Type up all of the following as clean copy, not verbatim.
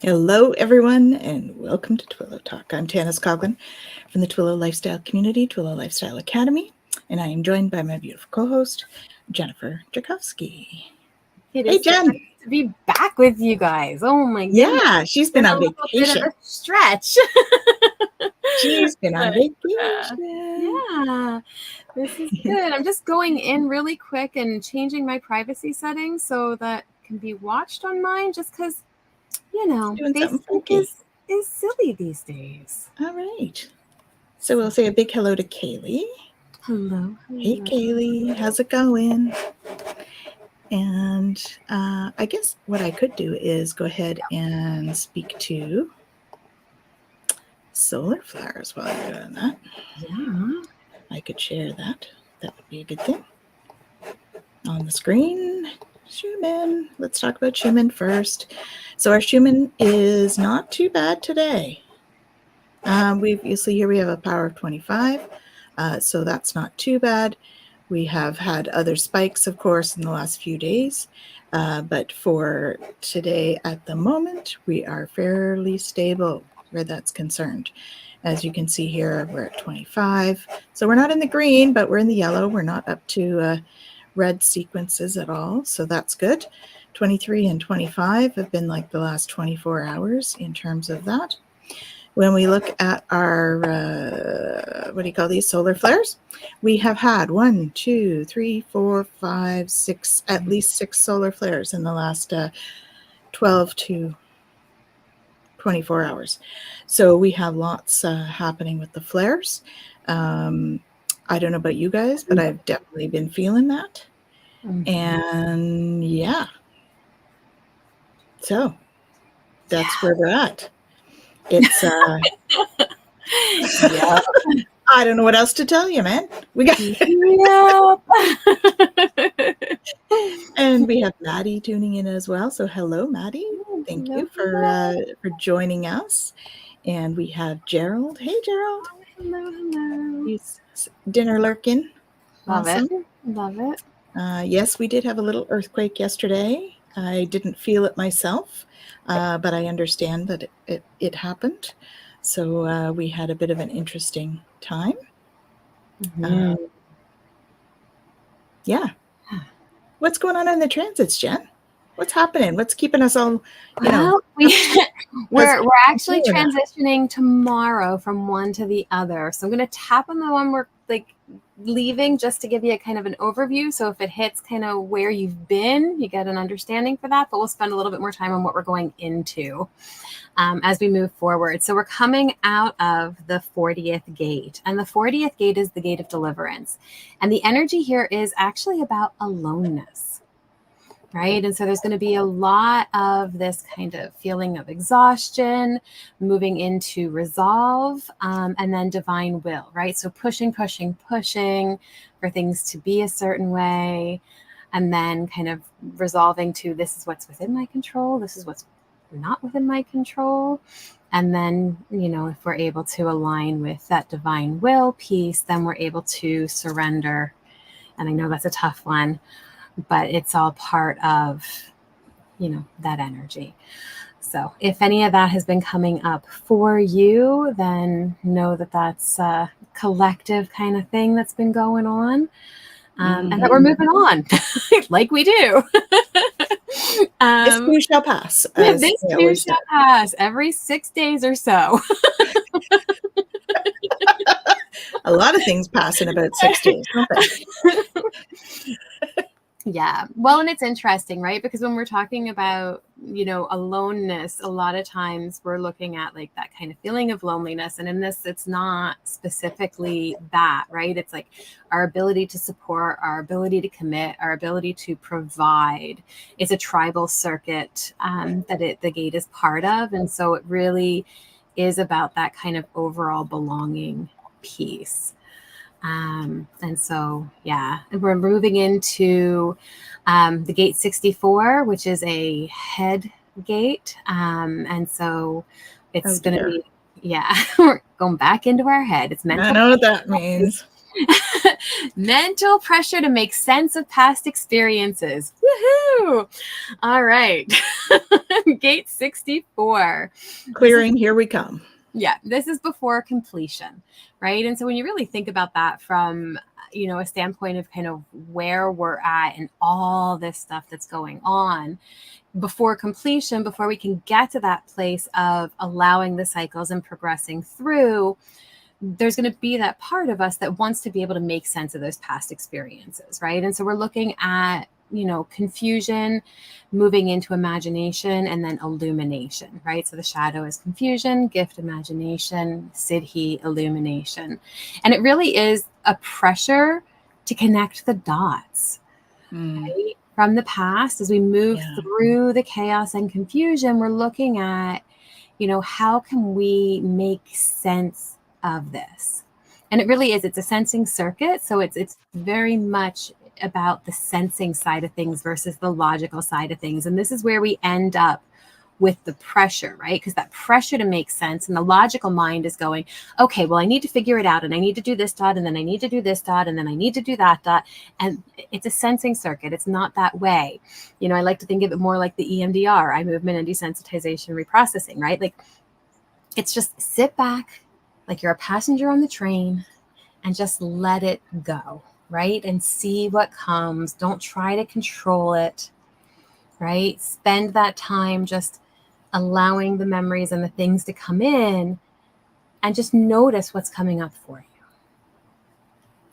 Hello, everyone, and welcome to Twillow Talk. I'm Tanys Coughlin from the Twillow Lifestyle Community, Twillow Lifestyle Academy, and I am joined by my beautiful co-host, Jennifer Jakowski. It Hey, is so Jen. nice to be back with you guys. Oh my goodness. Yeah, she's been on a little bit vacation. of a stretch. She's been on vacation. Yeah, this is good. I'm just going in really quick and changing my privacy settings so that can be watched on mine just because, Doing something Facebook funky. is silly these days. All right. So we'll say a big hello to Kaylee. Hello. Hey, Kaylee. How's it going? And I guess what I could do is go ahead and speak to solar flowers while you're doing that. Yeah. I could share that. That would be a good thing. On the screen, Schumann. Let's talk about Schumann first. So our Schumann is not too bad today. You see here we have a power of 25, so that's not too bad. We have had other spikes, of course, in the last few days, but for today at the moment, we are fairly stable where that's concerned. As you can see here, we're at 25. So we're not in the green, but we're in the yellow. We're not up to red sequences at all, so that's good. 23 and 25 have been like the last 24 hours in terms of that. When we look at our, what do you call these, solar flares, we have had 1, 2, 3, 4, 5, 6, at least 6 solar flares in the last 12 to 24 hours. So we have lots happening with the flares. I don't know about you guys, but I've definitely been feeling that. And yeah. So that's where we're at. It's Yeah. I don't know what else to tell you, man. We got and we have Maddie tuning in as well. So hello, Maddie. Thank you for joining us. And we have Gerald. Hey, Gerald. Hello. He's dinner lurking. Love awesome. it. Love it. Yes, we did have a little earthquake yesterday. I didn't feel it myself, but I understand that it happened. So we had a bit of an interesting time. Yeah. What's going on in the transits, Jen? What's happening? What's keeping us all, we're actually transitioning tomorrow from one to the other. So I'm going to tap on the one we're leaving just to give you a kind of an overview. So if it hits kind of where you've been, you get an understanding for that, but we'll spend a little bit more time on what we're going into as we move forward. So we're coming out of the 40th gate, and the 40th gate is the gate of deliverance. And the energy here is actually about aloneness. Right. And so there's going to be a lot of this kind of feeling of exhaustion, moving into resolve, and then divine will. Right. So pushing for things to be a certain way, and then kind of resolving to this is what's within my control. This is what's not within my control. And then, if we're able to align with that divine will piece, then we're able to surrender. And I know that's a tough one, but it's all part of, that energy. So if any of that has been coming up for you, then know that that's a collective kind of thing that's been going on, and that we're moving on like we do. This too shall pass. This too shall pass every 6 days or so. A lot of things pass in about 6 days, don't they? Yeah. Well, and it's interesting, right? Because when we're talking about, aloneness, a lot of times we're looking at that kind of feeling of loneliness. And in this, it's not specifically that, right? It's like our ability to support, our ability to commit, our ability to provide. It's a tribal circuit that the gate is part of. And so it really is about that kind of overall belonging piece. And so, we're moving into the gate 64, which is a head gate. And so it's going to be, we're going back into our head. It's mental. I know what that means. Mental pressure to make sense of past experiences. Woohoo! All right. Gate 64. Clearing, here we come. Yeah, this is before completion, right? And so when you really think about that from, a standpoint of kind of where we're at and all this stuff that's going on before completion, before we can get to that place of allowing the cycles and progressing through, there's going to be that part of us that wants to be able to make sense of those past experiences, right? And so we're looking at, confusion, moving into imagination, and then illumination, right? So the shadow is confusion, gift imagination, siddhi illumination. And it really is a pressure to connect the dots, right? From the past, as we move through the chaos and confusion, we're looking at, how can we make sense of this? And it really is, it's a sensing circuit. So it's very much about the sensing side of things versus the logical side of things. And this is where we end up with the pressure, right? Because that pressure to make sense, and the logical mind is going, okay, well, I need to figure it out, and I need to do this dot, and then I need to do this dot, and then I need to do that dot. And it's a sensing circuit. It's not that way. I like to think of it more like the EMDR, eye movement and desensitization reprocessing, right? Like, it's just sit back like you're a passenger on the train and just let it go, right? And see what comes. Don't try to control it, right? Spend that time just allowing the memories and the things to come in, and just notice what's coming up for you,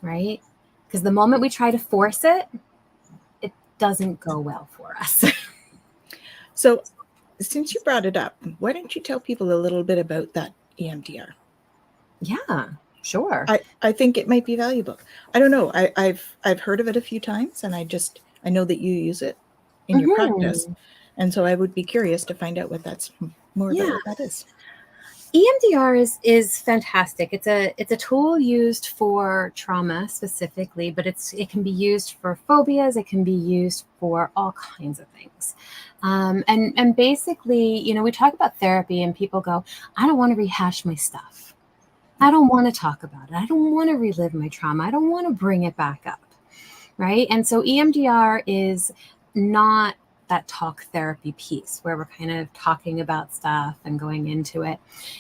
right? Because the moment we try to force it, it doesn't go well for us. So since you brought it up, why don't you tell people a little bit about that EMDR? Yeah, sure. I think it might be valuable. I don't know. I've heard of it a few times, and I know that you use it in your practice. And so I would be curious to find out what that's more about what that is. EMDR is fantastic. It's a tool used for trauma specifically, but it can be used for phobias. It can be used for all kinds of things. And basically, we talk about therapy and people go, I don't want to rehash my stuff. I don't want to talk about it. I don't want to relive my trauma. I don't want to bring it back up, right? And so EMDR is not that talk therapy piece where we're kind of talking about stuff and going into it.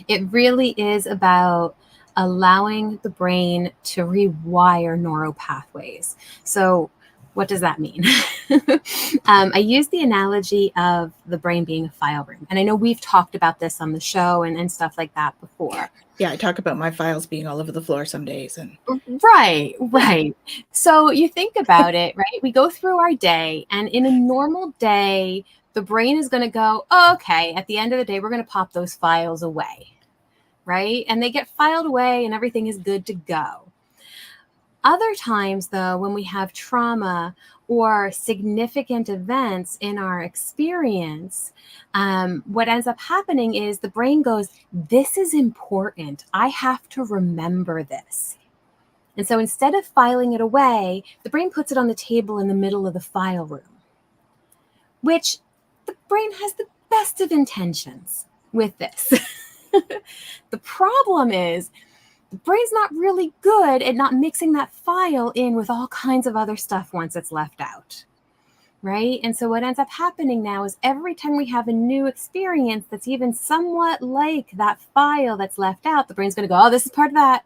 It really is about allowing the brain to rewire neural pathways. So what does that mean? I use the analogy of the brain being a file room. And I know we've talked about this on the show and stuff like that before. Yeah, I talk about my files being all over the floor some days. And Right. So you think about it, right? We go through our day, and in a normal day, the brain is going to go, oh, okay, at the end of the day, we're going to pop those files away, right? And they get filed away and everything is good to go. Other times, though, when we have trauma or significant events in our experience, what ends up happening is the brain goes, this is important. I have to remember this. And so instead of filing it away, the brain puts it on the table in the middle of the file room, which the brain has the best of intentions with this. The problem is, the brain's not really good at not mixing that file in with all kinds of other stuff once it's left out, right? And so what ends up happening now is every time we have a new experience that's even somewhat like that file that's left out, the brain's going to go, oh, this is part of that.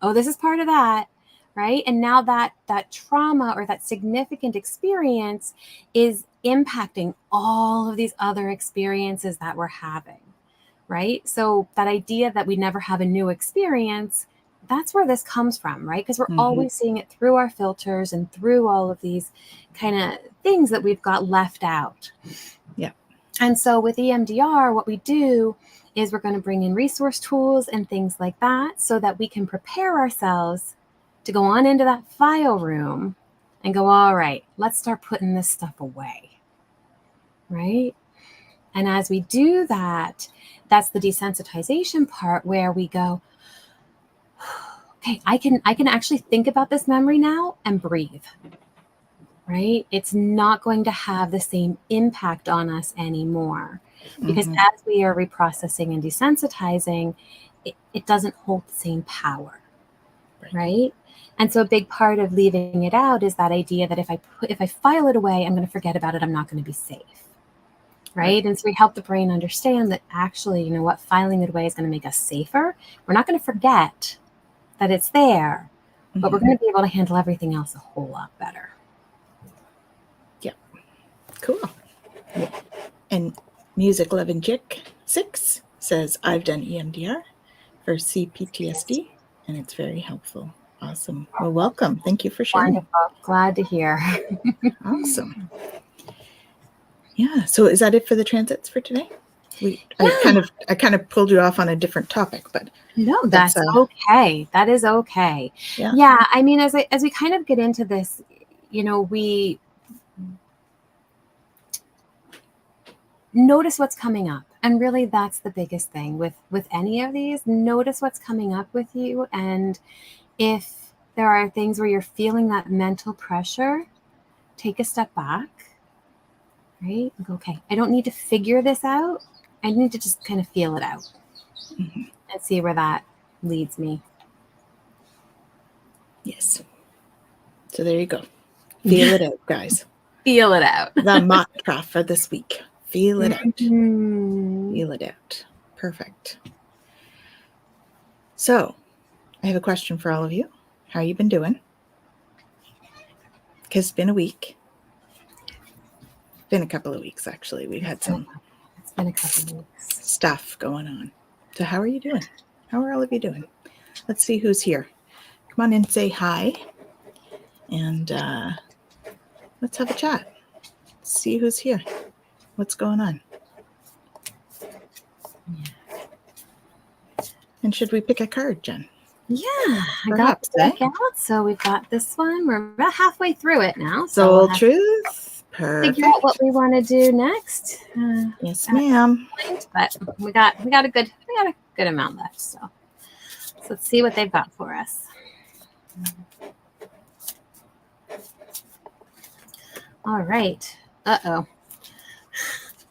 Oh, this is part of that, right? And now that trauma or that significant experience is impacting all of these other experiences that we're having. Right? So that idea that we never have a new experience, that's where this comes from, right? Because we're always seeing it through our filters and through all of these kind of things that we've got left out. Yeah. And so with EMDR, what we do is we're going to bring in resource tools and things like that so that we can prepare ourselves to go on into that file room and go, all right, let's start putting this stuff away, right? And as we do that, that's the desensitization part where we go, okay, I can actually think about this memory now and breathe, right? It's not going to have the same impact on us anymore because as we are reprocessing and desensitizing, it doesn't hold the same power, right? And so a big part of leaving it out is that idea that if I file it away, I'm going to forget about it. I'm not going to be safe. Right? And so we help the brain understand that actually, you know what, filing it away is going to make us safer. We're not going to forget that it's there, but we're going to be able to handle everything else a whole lot better. Yeah. Cool. Yeah. And Music 11 Jick 6 says, I've done EMDR for CPTSD, and it's very helpful. Awesome. Well, welcome. Thank you for sharing. Wonderful. Glad to hear. Awesome. Yeah. So is that it for the transits for today? I kind of pulled you off on a different topic, but no, that's okay. That is okay. Yeah. I mean, as we kind of get into this, you know, we notice what's coming up. And really that's the biggest thing with any of these. Notice what's coming up with you. And if there are things where you're feeling that mental pressure, take a step back, right? And go, okay, I don't need to figure this out. I need to just kind of feel it out and see where that leads me. Yes. So there you go. Feel it out, guys. Feel it out. The mantra for this week. Feel it out. Mm-hmm. Feel it out. Perfect. So I have a question for all of you. How you been doing? Because it's been a week. Been a couple of weeks, actually. We've had some It's been a couple of weeks. Stuff going on. So how are you doing? How are all of you doing? Let's see who's here. Come on and say hi. And let's have a chat. See who's here. What's going on? Yeah. And should we pick a card, Jen? Yeah, I got the deck out. So we've got this one. We're about halfway through it now. So Soul Truth. Perfect. Figure out what we want to do next. Yes, ma'am. But we got a good amount left. So let's see what they've got for us. All right. Uh-oh.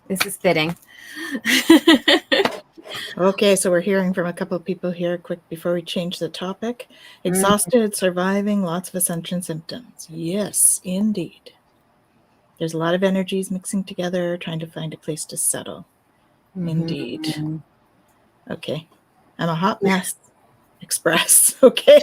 This is fitting. Okay, so we're hearing from a couple of people here quick before we change the topic. Exhausted, surviving, lots of ascension symptoms. Yes, indeed. There's a lot of energies mixing together, trying to find a place to settle. Indeed. Okay. I'm a hot mess. Express. Okay.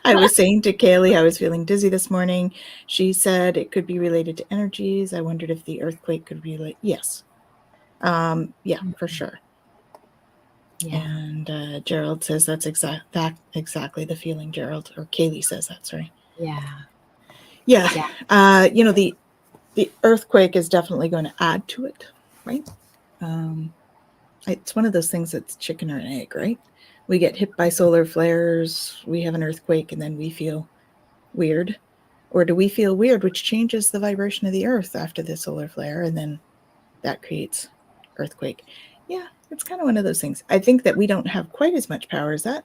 I was saying to Kaylee, I was feeling dizzy this morning. She said it could be related to energies. I wondered if the earthquake could relate. Yes. Yeah, for sure. Yeah. And Gerald says that's exactly the feeling, Gerald. Or Kaylee says that, sorry. Yeah. Yeah. You know, the earthquake is definitely going to add to it, right? It's one of those things that's chicken or an egg, right? We get hit by solar flares, we have an earthquake, and then we feel weird. Or do we feel weird, which changes the vibration of the earth after the solar flare, and then that creates earthquake? Yeah, it's kind of one of those things. I think that we don't have quite as much power as that,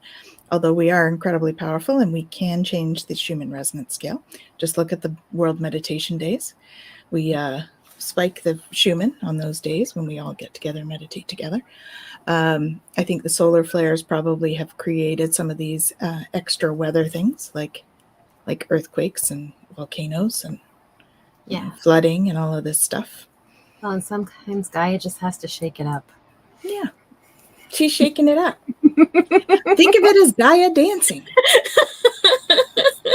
although we are incredibly powerful and we can change the Schumann resonance scale. Just look at the World Meditation Days. We spike the Schumann on those days when we all get together and meditate together. I think the solar flares probably have created some of these extra weather things like earthquakes and volcanoes and flooding and all of this stuff. Well, and sometimes Gaia just has to shake it up. Yeah. She's shaking it up. Think of it as Gaia dancing.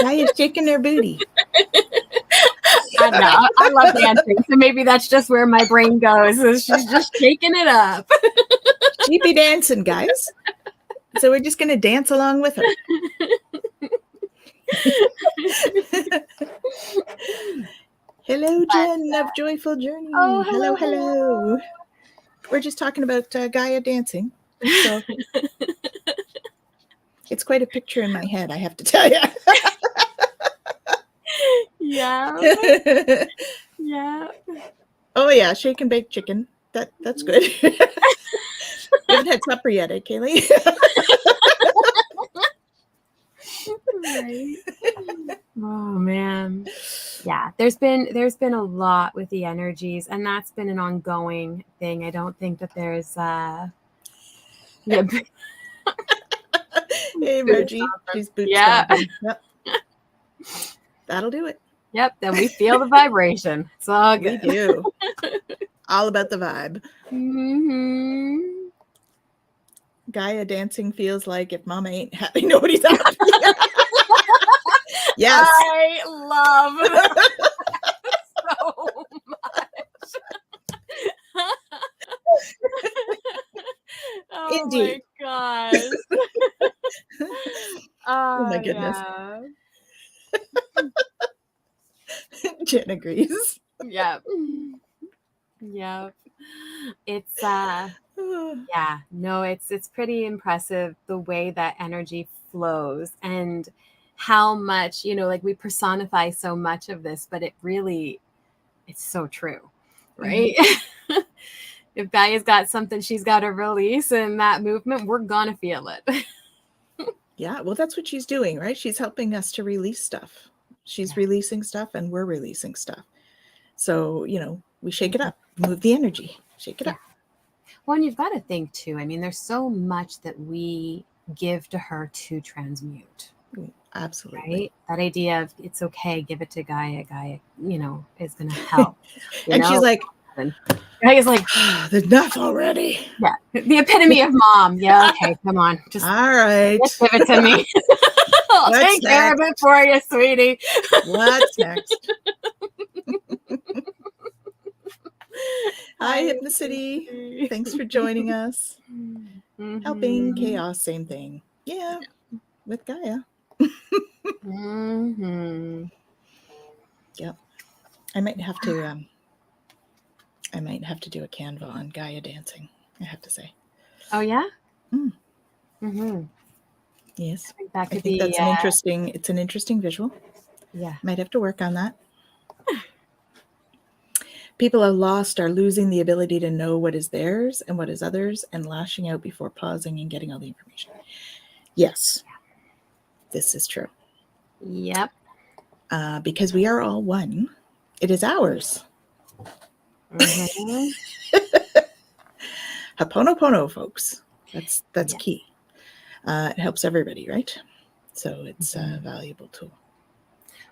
Gaia's shaking their booty. I know. I love dancing, so maybe that's just where my brain goes. Is she's just shaking it up. She be dancing, guys. So we're just going to dance along with her. Hello, Jen of Joyful Journey. Oh, hello. We're just talking about Gaia dancing. So it's quite a picture in my head, I have to tell you. Yeah. Yeah. Oh, yeah. Shake and bake chicken. That's good. You haven't had supper yet, eh, Kaylee? Right. Oh man. Yeah, there's been a lot with the energies, and that's been an ongoing thing. I don't think that there's Hey, Reggie. She's boot Yeah. stomping. Yep. That'll do it. Yep. Then we feel the vibration. It's all We good. do. All about the vibe. Mm-hmm. Gaia dancing feels like if Mama ain't happy, nobody's happy. Yes. I love that so much. Oh Indeed. my gosh. Oh my goodness. Jen agrees. Yeah. Yep. It's yeah, no, it's pretty impressive the way that energy flows and how much, like we personify so much of this, but it's so true, right? Mm-hmm. If Gaia's got something she's got to release in that movement, we're gonna feel it. Yeah, well, that's what she's doing, right? She's helping us to release stuff. She's releasing stuff and we're releasing stuff. So, we shake it up, move the energy, shake it up. Well, and you've got to think too. I mean, there's so much that we give to her to transmute. Absolutely. Right? That idea of it's okay, give it to Gaia. Gaia, is going to help. And she's like, Gaia's like, enough already. Yeah, the epitome of mom. Yeah, okay, come on. Just all right. Just give it to me. I'll take care of it for you, sweetie. What's next? Hi, Hypnocity. Thanks for joining us. Mm-hmm. Helping chaos, same thing. Yeah, with Gaia. Mm-hmm. Yep. I might have to do a Canva on Gaia dancing, I have to say. Oh yeah? Mm-hmm. Yes. I think that's an interesting visual. Yeah. Might have to work on that. People are losing the ability to know what is theirs and what is others and lashing out before pausing and getting all the information. Yes. This is true. Yep. Because we are all one. It is ours. Mm-hmm. Ho'oponopono, folks. That's key. It helps everybody, right? So it's a valuable tool.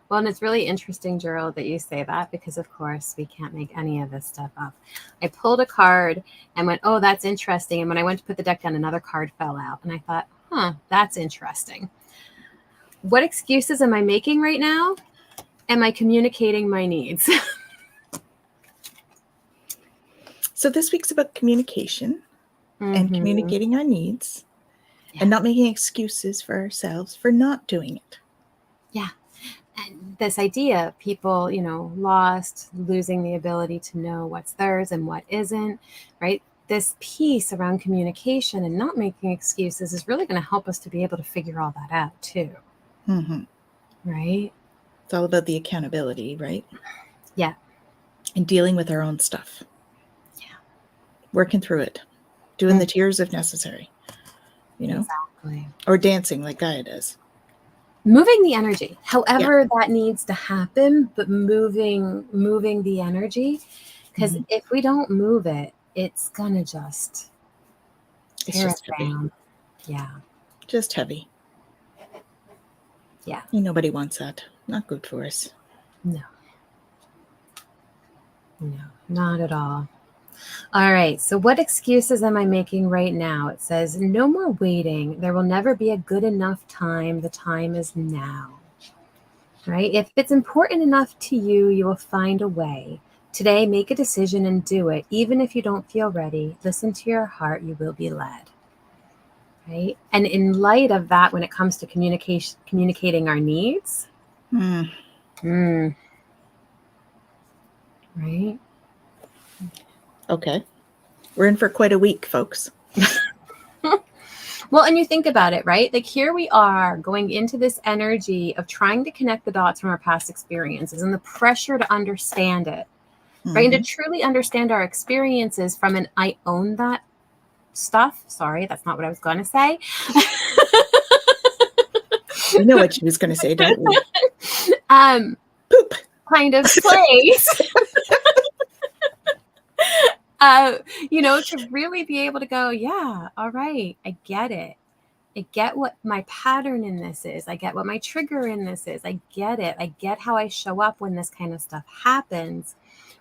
Well, and it's really interesting, Gerald, that you say that because, of course, we can't make any of this stuff up. I pulled a card and went, oh, that's interesting. And when I went to put the deck down, another card fell out. And I thought, that's interesting. What excuses am I making right now? Am I communicating my needs? So this week's about communication and communicating our needs and not making excuses for ourselves for not doing it. Yeah. And this idea of people, lost, losing the ability to know what's theirs and what isn't, right? This piece around communication and not making excuses is really going to help us to be able to figure all that out too. Mm-hmm. Right? It's all about the accountability, right? Yeah. And dealing with our own stuff. Yeah. Working through it. Doing the tears if necessary. Exactly. Or dancing like Gaia does. Moving the energy, however that needs to happen, but moving the energy. Because if we don't move it, it's going to just tear us down. Yeah. Just heavy. Yeah. Nobody wants that. Not good for us. No, not at all. All right. So what excuses am I making right now? It says, no more waiting. There will never be a good enough time. The time is now. Right? If it's important enough to you, you will find a way. Today, make a decision and do it. Even if you don't feel ready, listen to your heart. You will be led. Right? And in light of that, when it comes to communicating our needs, right? Okay. We're in for quite a week, folks. Well, and you think about it, right? Like here we are going into this energy of trying to connect the dots from our past experiences and the pressure to understand it, right? And to truly understand our experiences from an I own that stuff. Sorry, that's not what I was going to say. We know what she was going to say, don't we? Poop kind of place. To really be able to go, yeah, all right, I get it. I get what my pattern in this is. I get what my trigger in this is. I get it. I get how I show up when this kind of stuff happens.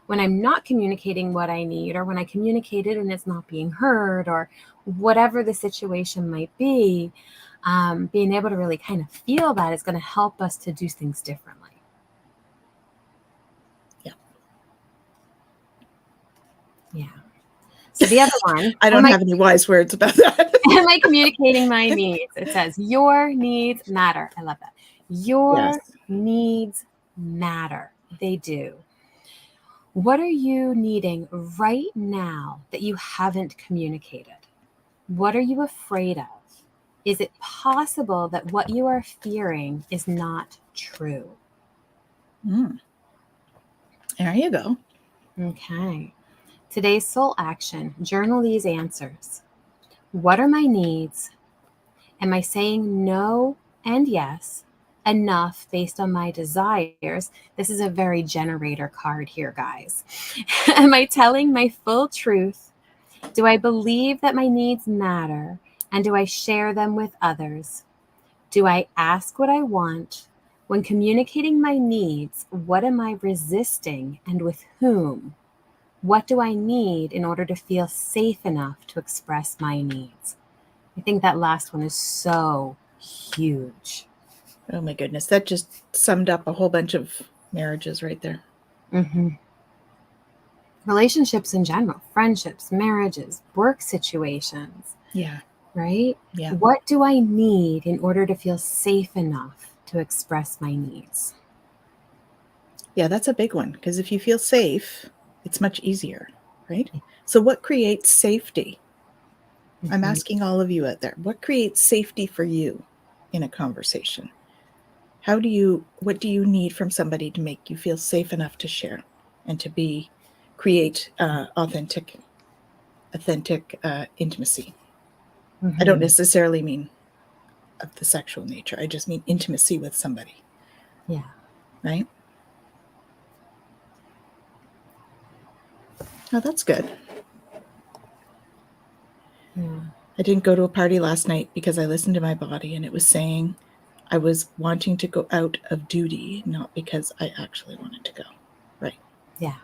When I'm not communicating what I need, or when I communicate it and it's not being heard, or whatever the situation might be, being able to really kind of feel that is going to help us to do things differently. Yeah. Yeah. So the other one. I don't have any wise words about that. Am I communicating my needs? It says, your needs matter. I love that. Your needs matter. They do. What are you needing right now that you haven't communicated? What are you afraid of? Is it possible that what you are fearing is not true? There you go. Okay. Today's soul action, journal these answers. What are my needs? Am I saying no and yes enough based on my desires? This is a very generator card here, guys. Am I telling my full truth? Do I believe that my needs matter? And do I share them with others? Do I ask what I want? When communicating my needs, what am I resisting and with whom? What do I need in order to feel safe enough to express my needs? I think that last one is so huge. Oh my goodness. That just summed up a whole bunch of marriages right there. Mm-hmm. Relationships in general, friendships, marriages, work situations. Yeah. Right? Yeah. What do I need in order to feel safe enough to express my needs? Yeah, that's a big one, because if you feel safe, it's much easier, right? So what creates safety? Mm-hmm. I'm asking all of you out there, what creates safety for you in a conversation? What do you need from somebody to make you feel safe enough to share and to create authentic intimacy? Mm-hmm. I don't necessarily mean of the sexual nature. I just mean intimacy with somebody. Yeah. Right? Oh, that's good. Yeah. I didn't go to a party last night because I listened to my body, and it was saying I was wanting to go out of duty, not because I actually wanted to go. Right. Yeah.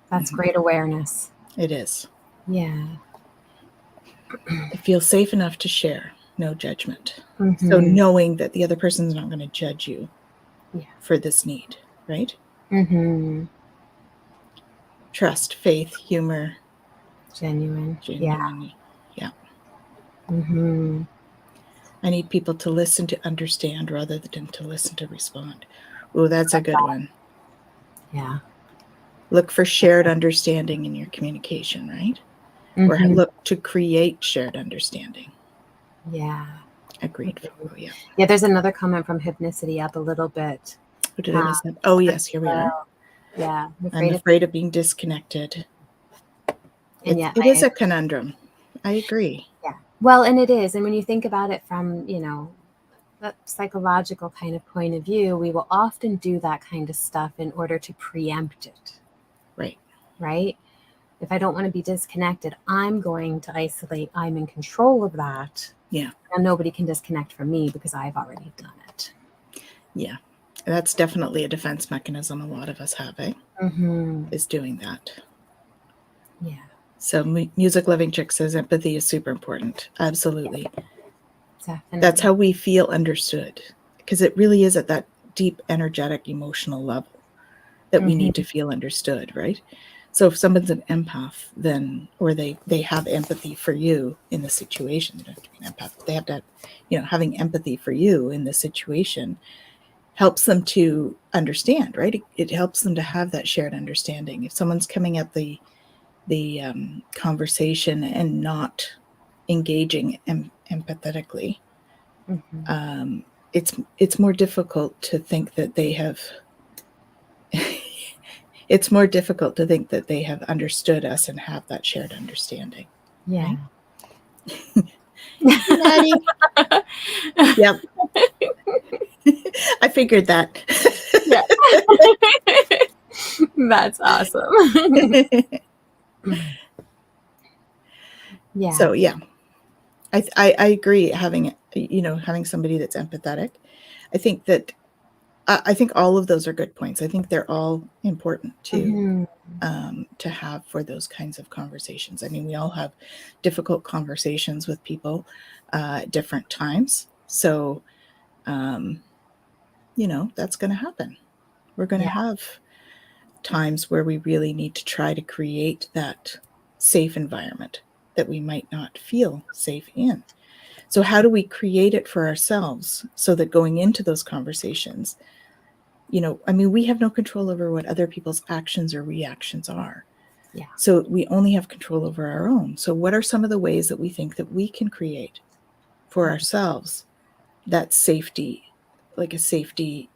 That's great awareness. It is. Yeah. I feel safe enough to share, no judgment. Mm-hmm. So knowing that the other person's not going to judge you for this need, right? Mm-hmm. Trust, faith, humor. Genuine. Yeah. Mm-hmm. I need people to listen to understand rather than to listen to respond. Oh, that's a good one. Yeah. Look for shared understanding in your communication, right? Mm-hmm. Or look to create shared understanding. Yeah. Agreed. Mm-hmm. Yeah. Yeah, there's another comment from Hypnicity up a little bit. What did I miss that? Oh, yes, here we are. Yeah. I'm afraid of being disconnected. And it is a conundrum. I agree. Yeah. Well, and it is. And when you think about it from, that psychological kind of point of view, we will often do that kind of stuff in order to preempt it. Right. Right? If I don't want to be disconnected, I'm going to isolate. I'm in control of that. Yeah. And nobody can disconnect from me because I've already done it. Yeah. That's definitely a defense mechanism a lot of us have, Mm-hmm. is doing that. Yeah. So Music Loving Chick says empathy is super important. Absolutely. Definitely. That's how we feel understood, because it really is at that deep, energetic, emotional level that we need to feel understood, right? So if someone's an empath, then, or they have empathy for you in the situation, they don't have to be an empath, they have to have, having empathy for you in the situation helps them to understand, right? It helps them to have that shared understanding. If someone's coming at the conversation and not engaging empathetically, it's more difficult to think that they have it's more difficult to think that they have understood us and have that shared understanding. Yeah. Right? Maddie. Yep. I figured that. Yeah. That's awesome. Yeah. So yeah, I agree. Having having somebody that's empathetic. I think all of those are good points. I think they're all important to have for those kinds of conversations. I mean, we all have difficult conversations with people at different times. So, that's going to happen. We're going to have times where we really need to try to create that safe environment that we might not feel safe in. So how do we create it for ourselves so that going into those conversations, we have no control over what other people's actions or reactions are. Yeah. So we only have control over our own. So what are some of the ways that we think that we can create for ourselves that safety, like a safety,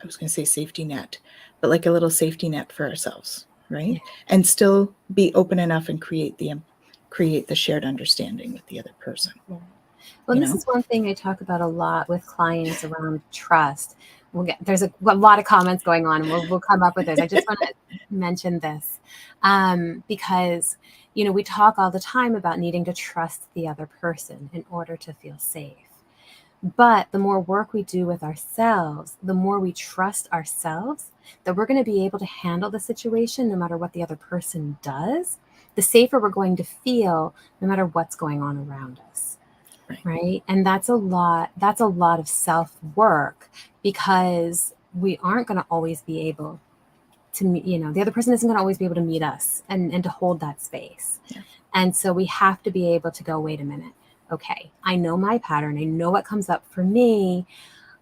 I was going to say safety net, but like a little safety net for ourselves, right? Yeah. And still be open enough and create the shared understanding with the other person. Yeah. Well, this is one thing I talk about a lot with clients around trust. There's a lot of comments going on, and we'll come up with this. I just want to mention this because, we talk all the time about needing to trust the other person in order to feel safe. But the more work we do with ourselves, the more we trust ourselves that we're going to be able to handle the situation no matter what the other person does, the safer we're going to feel no matter what's going on around us. Right. And that's a lot of self-work, because we aren't going to always be able to meet, the other person isn't going to always be able to meet us and to hold that space. Yeah. And so we have to be able to go, wait a minute. Okay, I know my pattern. I know what comes up for me.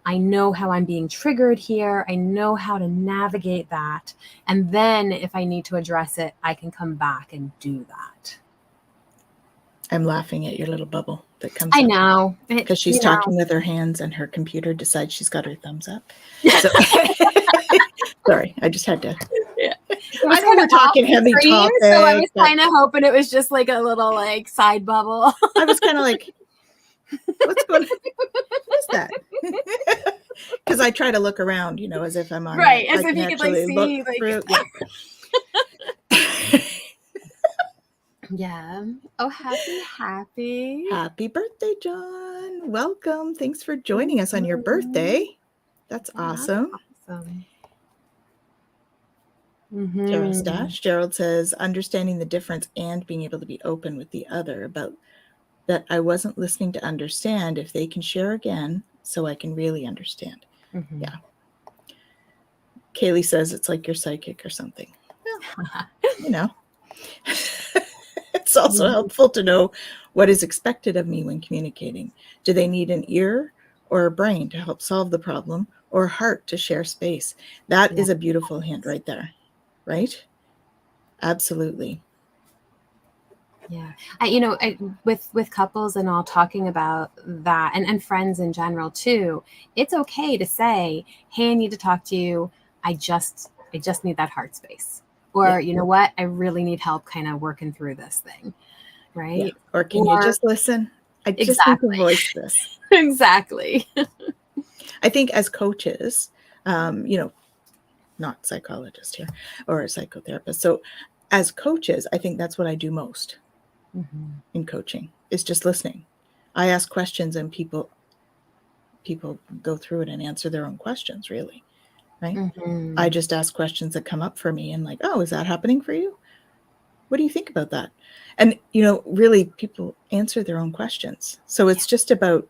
I know how I'm being triggered here. I know how to navigate that. And then if I need to address it, I can come back and do that. I'm laughing at your little bubble that comes I up. know. Because she's talking with her hands and her computer decides she's got her thumbs up. So, sorry, I just had to. Yeah. I know we're talking heavy topics. So I was kind of hoping it was just like a little side bubble. I was kind of like, what's going on? What's that? Because I try to look around, as if I'm on. Right, as if you could see. Through. Yeah. Oh, happy. Happy birthday, John. Welcome. Thanks for joining us on your birthday. That's awesome. Gerald Stash. Gerald says, understanding the difference and being able to be open with the other about that I wasn't listening to understand if they can share again so I can really understand. Yeah. Kaylee says it's like you're psychic or something. Well, it's also helpful to know what is expected of me when communicating. Do they need an ear or a brain to help solve the problem, or a heart to share space? That is a beautiful hint right there, right? Absolutely. Yeah. With couples and all talking about that, and friends in general too, it's okay to say, hey, I need to talk to you. I just need that heart space. Or, you know what? I really need help kind of working through this thing. Right. Yeah. Or can you just listen? I just need to voice this. Exactly. I think as coaches, not psychologists here or a psychotherapist. So as coaches, I think that's what I do most in coaching, is just listening. I ask questions and people go through it and answer their own questions, really. Right? I just ask questions that come up for me and like, oh, is that happening for you? What do you think about that? And, really people answer their own questions. So it's just about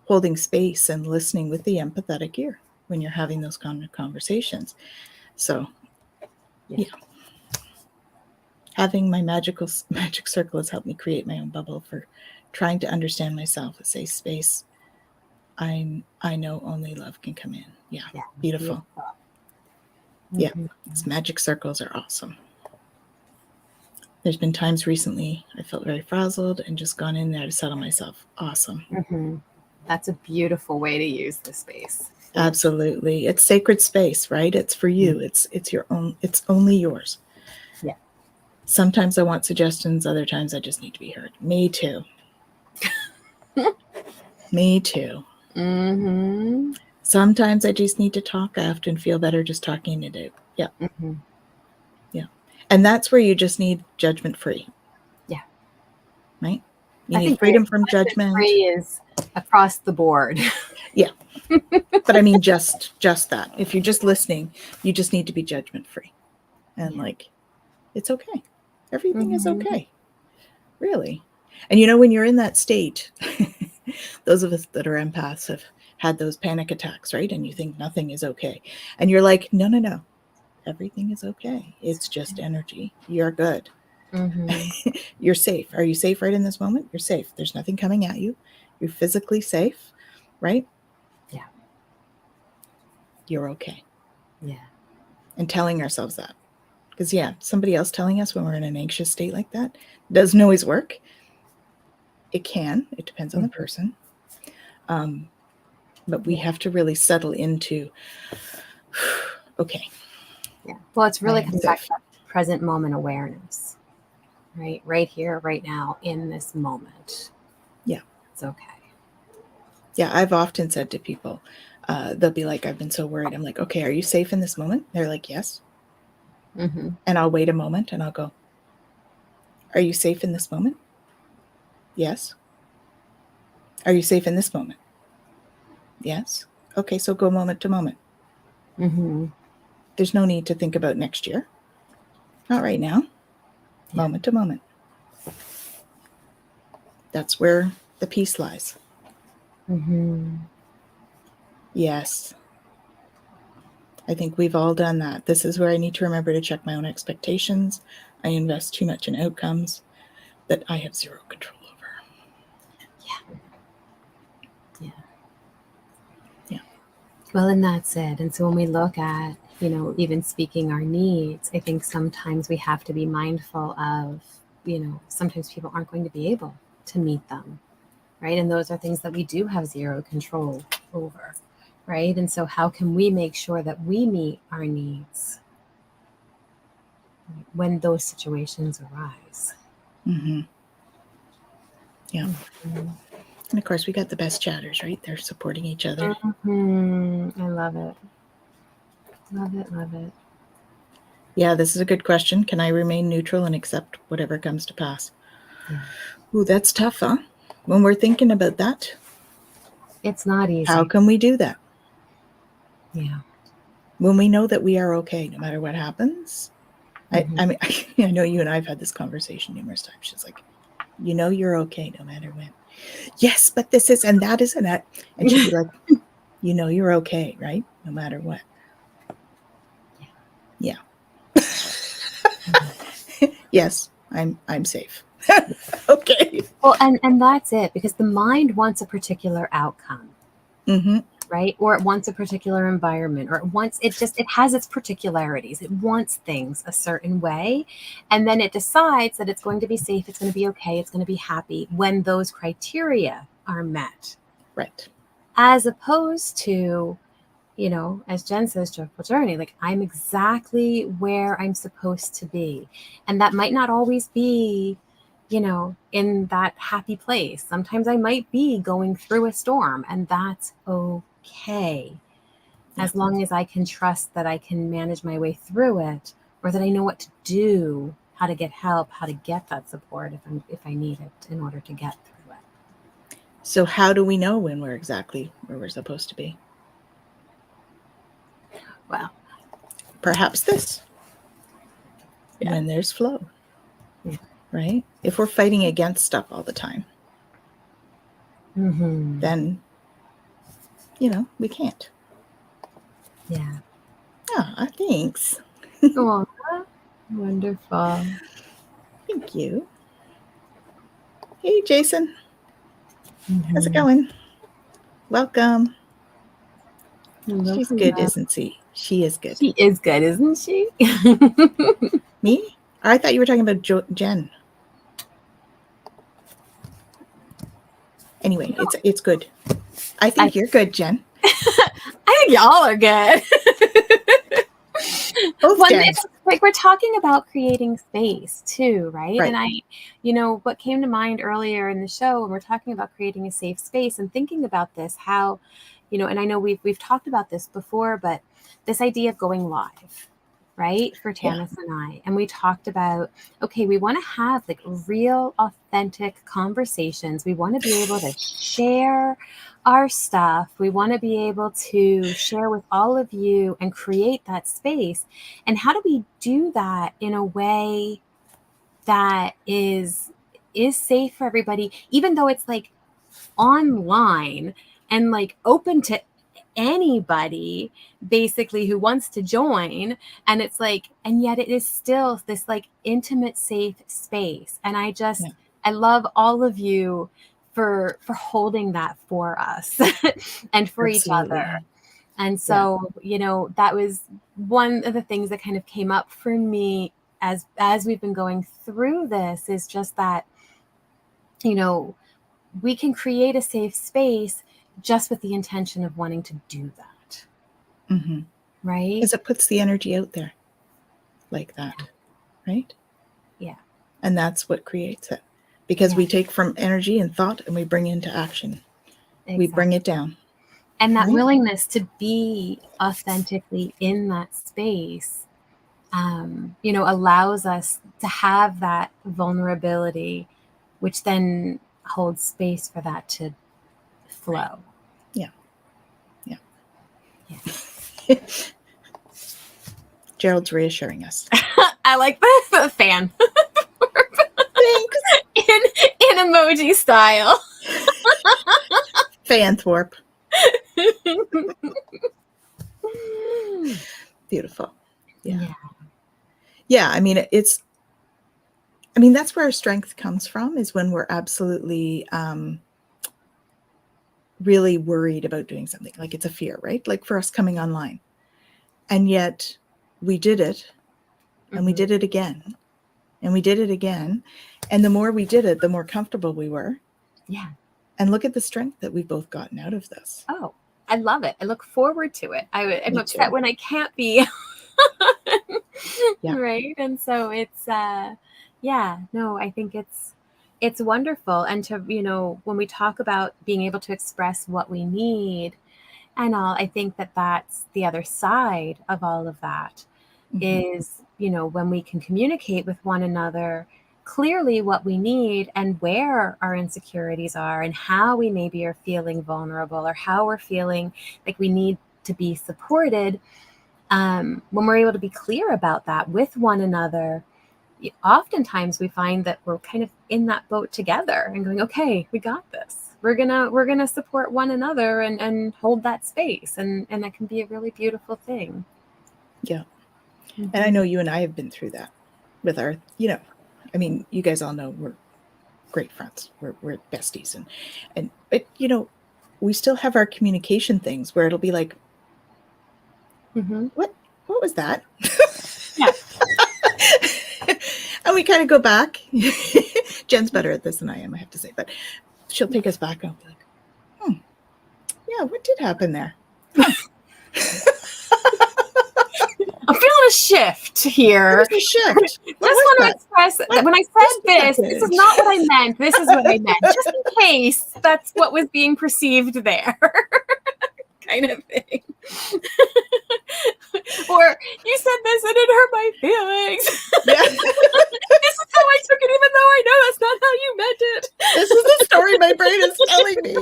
holding space and listening with the empathetic ear when you're having those kind of conversations. So, yeah. Having my magic circle has helped me create my own bubble for trying to understand myself, a safe space. I know only love can come in. Yeah. Beautiful. Yeah. These magic circles are awesome. There's been times recently I felt very frazzled and just gone in there to settle myself. Awesome. That's a beautiful way to use the space. Absolutely. It's sacred space, right? It's for you. It's your own. It's only yours. Yeah. Sometimes I want suggestions. Other times I just need to be heard. Me too. Me too. Sometimes I just need to talk. I often feel better just talking it out. Yeah. Yeah. And that's where you just need judgment free. Yeah. Right? You need freedom from judgment. Free is across the board. Yeah. But I mean, just that. If you're just listening, you just need to be judgment free. And like, it's okay. Everything is okay. Really. And you know, when you're in that state, those of us that are empaths have had those panic attacks, right? And you think nothing is okay. And you're like, no. Everything is okay. It's just energy. You're good. You're safe. Are you safe right in this moment? You're safe. There's nothing coming at you. You're physically safe, right? Yeah. You're okay. Yeah. And telling ourselves that. Because, somebody else telling us when we're in an anxious state like that doesn't always work. It can. It depends on the person. But we have to really settle into, okay. Yeah. Well, it's really coming back to that present moment awareness, right? Right here, right now, in this moment. Yeah. It's okay. Yeah. I've often said to people, they'll be like, I've been so worried. I'm like, okay, are you safe in this moment? They're like, yes. And I'll wait a moment and I'll go, are you safe in this moment? Yes. Are you safe in this moment? Yes. Okay, so go moment to moment. There's no need to think about next year. Not right now. Moment to moment. That's where the peace lies. Yes. I think we've all done that. This is where I need to remember to check my own expectations. I invest too much in outcomes that I have zero control over. Yeah. Well, and that's it. And so when we look at, even speaking our needs, I think sometimes we have to be mindful of, sometimes people aren't going to be able to meet them, right? And those are things that we do have zero control over, right? And so how can we make sure that we meet our needs when those situations arise? Yeah. And of course, we got the best chatters, right? They're supporting each other. I love it. Love it. Yeah, this is a good question. Can I remain neutral and accept whatever comes to pass? Ooh, that's tough, huh? When we're thinking about that, it's not easy. How can we do that? Yeah. When we know that we are okay, no matter what happens. I mean, I know you and I've had this conversation numerous times. She's like, you're okay no matter when. Yes, but this is, and that is, and that. And she'd be like, you're okay, right? No matter what. Yeah. Yes, I'm safe. Okay. Well, and that's it, because the mind wants a particular outcome, right? Or it wants a particular environment, or it has its particularities. It wants things a certain way. And then it decides that it's going to be safe, it's going to be okay, it's going to be happy when those criteria are met. Right. As opposed to, as Jen says, joyful journey, like I'm exactly where I'm supposed to be. And that might not always be, in that happy place. Sometimes I might be going through a storm, and that's okay. As long as I can trust that I can manage my way through it, or that I know what to do, how to get help, how to get that support if I need it in order to get through it. So how do we know when we're exactly where we're supposed to be? Well, perhaps this. When there's flow. Right? If we're fighting against stuff all the time, then, we can't. Yeah. Ah, thanks. Oh, wonderful. Thank you. Hey, Jason. How's it going? Welcome. She's good, isn't she? She is good. She is good, isn't she? Me? I thought you were talking about Jen. Anyway, it's good. I think you're good, Jen. I think y'all are good. It's like we're talking about creating space too, right? And what came to mind earlier in the show when we're talking about creating a safe space and thinking about this, how, and I know we've talked about this before, but this idea of going live, right, for Tanys and I. And we talked about, okay, we want to have like real, authentic conversations. We want to be able to share our stuff. We want to be able to share with all of you and create that space. And how do we do that in a way that is safe for everybody, even though it's like online and like open to anybody basically who wants to join, and it's like, and yet it is still this like intimate, safe space. And I love all of you for holding that for us and for each other. And so, that was one of the things that kind of came up for me as we've been going through this, is just that, we can create a safe space just with the intention of wanting to do that. Mm-hmm. Right? Because it puts the energy out there like that. Right? Yeah. And that's what creates it. Because we take from energy and thought and we bring into action. Exactly. We bring it down. And that willingness to be authentically in that space, allows us to have that vulnerability, which then holds space for that to flow. Right. Yeah. Gerald's reassuring us. I like the fan. Thanks. in emoji style. Fanthorpe. Beautiful. Yeah. I mean, that's where our strength comes from, is when we're absolutely really worried about doing something. Like it's a fear, right? Like for us coming online. And yet we did it, and we did it again, and we did it again. And the more we did it, the more comfortable we were. Yeah. And look at the strength that we've both gotten out of this. Oh, I love it. I look forward to it. I'm upset when I can't be. Right. And so it's, I think it's wonderful. And to, when we talk about being able to express what we need and all, I think that that's the other side of all of that is, when we can communicate with one another clearly what we need and where our insecurities are and how we maybe are feeling vulnerable or how we're feeling like we need to be supported. When we're able to be clear about that with one another, oftentimes we find that we're kind of in that boat together and going, okay, we got this. We're gonna support one another and hold that space, and that can be a really beautiful thing. Yeah. And I know you and I have been through that with our, you guys all know we're great friends. We're besties, but we still have our communication things where it'll be like, what was that? Yeah. And we kind of go back. Jen's better at this than I am, I have to say, but she'll take us back and be like, yeah, what did happen there? I'm feeling a shift here. There's a shift. Just want to express that when I said this is not what I meant. This is what I meant. Just in case that's what was being perceived there. Kind of thing. Or you said this and it hurt my feelings. Yeah. This is how I took it, even though I know that's not how you meant it. This is the story my brain is telling me.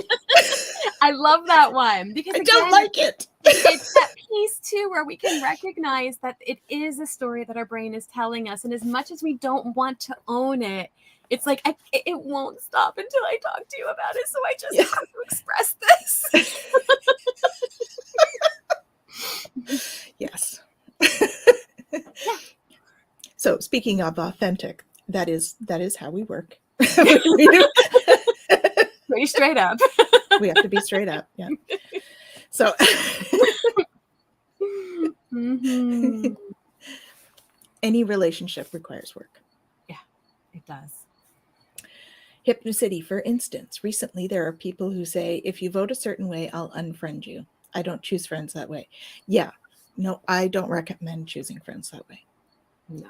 I love that one because I don't like it. It's that piece too where we can recognize that it is a story that our brain is telling us, and as much as we don't want to own it, it's like it won't stop until I talk to you about it. So I just have to express this. Yes. So speaking of authentic, that is how we work. Pretty straight up. We have to be straight up. Yeah. So any relationship requires work. Yeah, it does. Hypnocity, for instance. Recently, there are people who say, if you vote a certain way, I'll unfriend you. I don't choose friends that way. Yeah. No, I don't recommend choosing friends that way. No.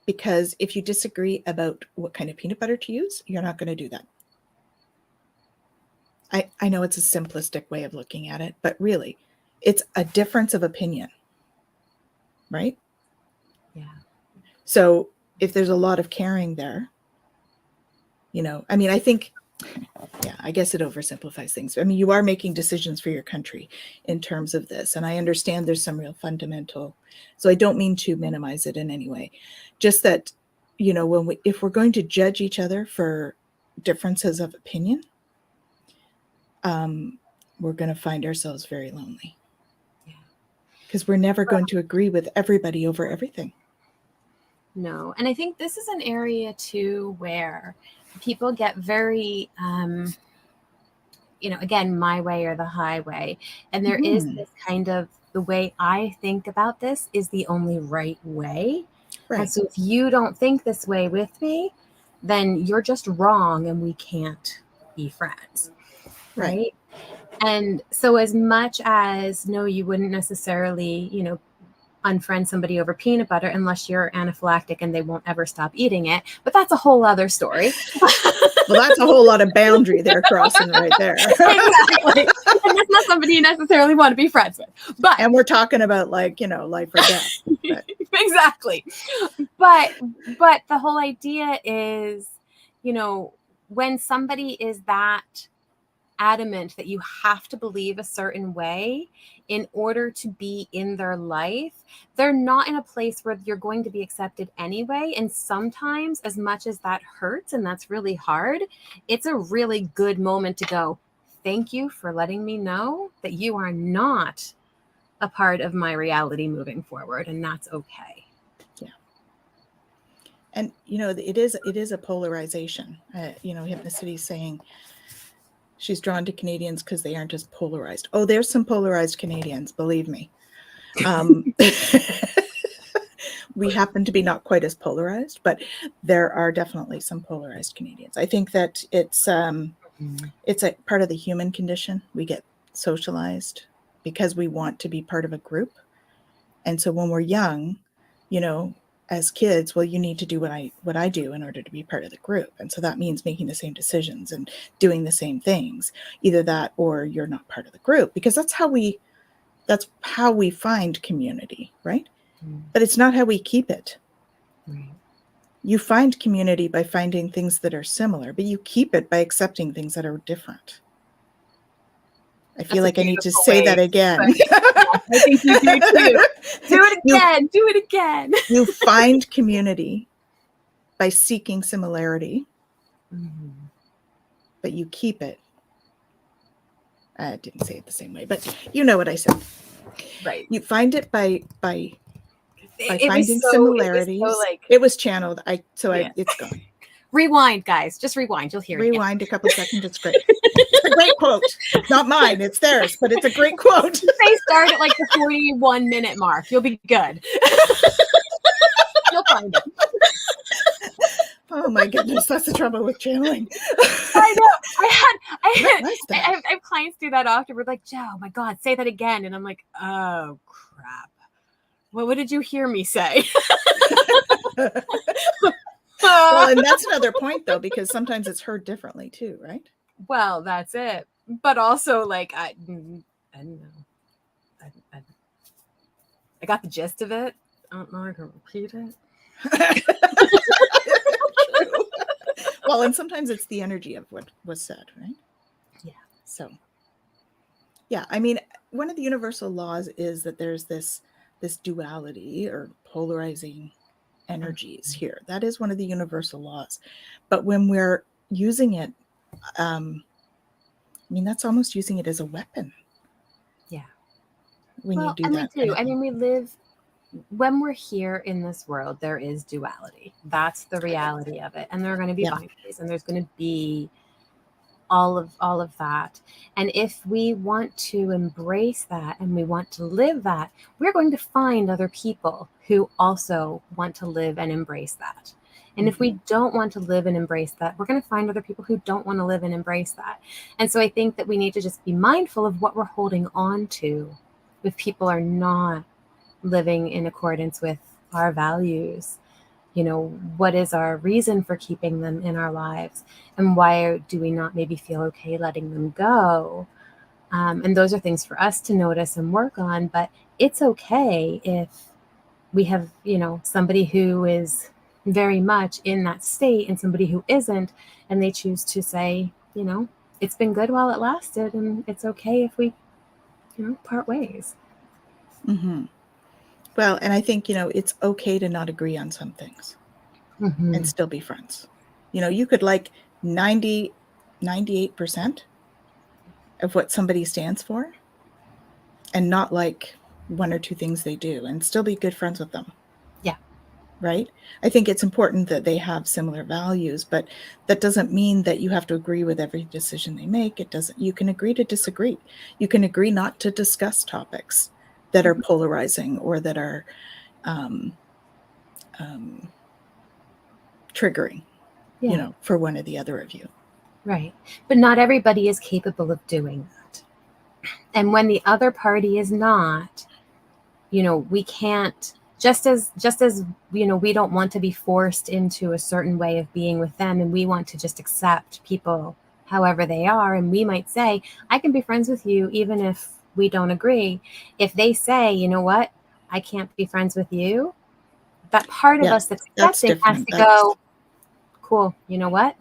Because if you disagree about what kind of peanut butter to use, you're not going to do that. I know it's a simplistic way of looking at it, but really, it's a difference of opinion, right? Yeah. So if there's a lot of caring there, I mean, I think, yeah, I guess it oversimplifies things. I mean, you are making decisions for your country in terms of this. And I understand there's some real fundamental, so I don't mean to minimize it in any way. Just that, if we're going to judge each other for differences of opinion, we're going to find ourselves very lonely. Yeah. Because we're never going to agree with everybody over everything. No. And I think this is an area too where people get very, again, my way or the highway. And there is this kind of, the way I think about this is the only right way. Right. And so if you don't think this way with me, then you're just wrong and we can't be friends. Right. And so as much as, no, you wouldn't necessarily, unfriend somebody over peanut butter unless you're anaphylactic and they won't ever stop eating it. But that's a whole other story. Well, that's a whole lot of boundary they're crossing right there. Exactly. And that's not somebody you necessarily want to be friends with. And we're talking about life or death. But. Exactly. But the whole idea is, when somebody is that adamant that you have to believe a certain way in order to be in their life, they're not in a place where you're going to be accepted anyway. And sometimes, as much as that hurts and that's really hard, it's a really good moment to go, thank you for letting me know that you are not a part of my reality moving forward, and that's okay. Yeah. And it is a polarization. Hypnocity saying she's drawn to Canadians because they aren't as polarized. Oh, there's some polarized Canadians, believe me. We happen to be not quite as polarized, but there are definitely some polarized Canadians. I think that it's a part of the human condition. We get socialized because we want to be part of a group. And so when we're young, as kids, well, you need to do what I do in order to be part of the group. And so that means making the same decisions and doing the same things, either that or you're not part of the group, because that's how we find community, right? But it's not how we keep it. Right. You find community by finding things that are similar, but you keep it by accepting things that are different. I feel like I need to say that again. I think you do too. Do it again. You find community by seeking similarity, but you keep it. I didn't say it the same way, but you know what I said. Right. You find it by finding similarities. It was channeled. It's gone. Rewind, guys. Just rewind. You'll hear it. Rewind a couple seconds. It's great. It's a great quote. Not mine. It's theirs, but it's a great quote. They start at like the 41-minute mark. You'll be good. You'll find it. Oh my goodness, that's the trouble with channeling. I know. I have clients do that often. We're like, Joe, oh my God, say that again. And I'm like, oh crap. Well, what did you hear me say? Well, and that's another point though, because sometimes it's heard differently too, right? Well, that's it. But also, like, I don't know. I got the gist of it. I don't know. I can repeat it. Well, and sometimes it's the energy of what was said, right? Yeah. So, yeah, I mean, one of the universal laws is that there's this duality or polarizing energies here. That is one of the universal laws. But when we're using it, I mean, that's almost using it as a weapon. Yeah. When you do that. We do. I mean, we live, when we're here in this world, there is duality. That's the reality of it. And there are going to be binaries, and there's going to be all of that. And if we want to embrace that and we want to live that, we're going to find other people who also want to live and embrace that. And if we don't want to live and embrace that, we're going to find other people who don't want to live and embrace that. And so I think that we need to just be mindful of what we're holding on to if people are not living in accordance with our values. What is our reason for keeping them in our lives? And why do we not maybe feel okay letting them go? And those are things for us to notice and work on. But it's okay if we have, somebody who is very much in that state and somebody who isn't, and they choose to say, it's been good while it lasted, and it's okay if we, part ways. Mm-hmm. Well, and I think, it's okay to not agree on some things and still be friends. You could like 98% of what somebody stands for and not like one or two things they do and still be good friends with them. Yeah. Right? I think it's important that they have similar values, but that doesn't mean that you have to agree with every decision they make. You can agree to disagree. You can agree not to discuss topics that are polarizing or that are triggering, for one or the other of you. Right. But not everybody is capable of doing that. And when the other party is not, we can't, just as we don't want to be forced into a certain way of being with them, and we want to just accept people however they are. And we might say, I can be friends with you even if we don't agree. If they say, you know what, I can't be friends with you, that part of us that's accepting has to go, cool, you know what?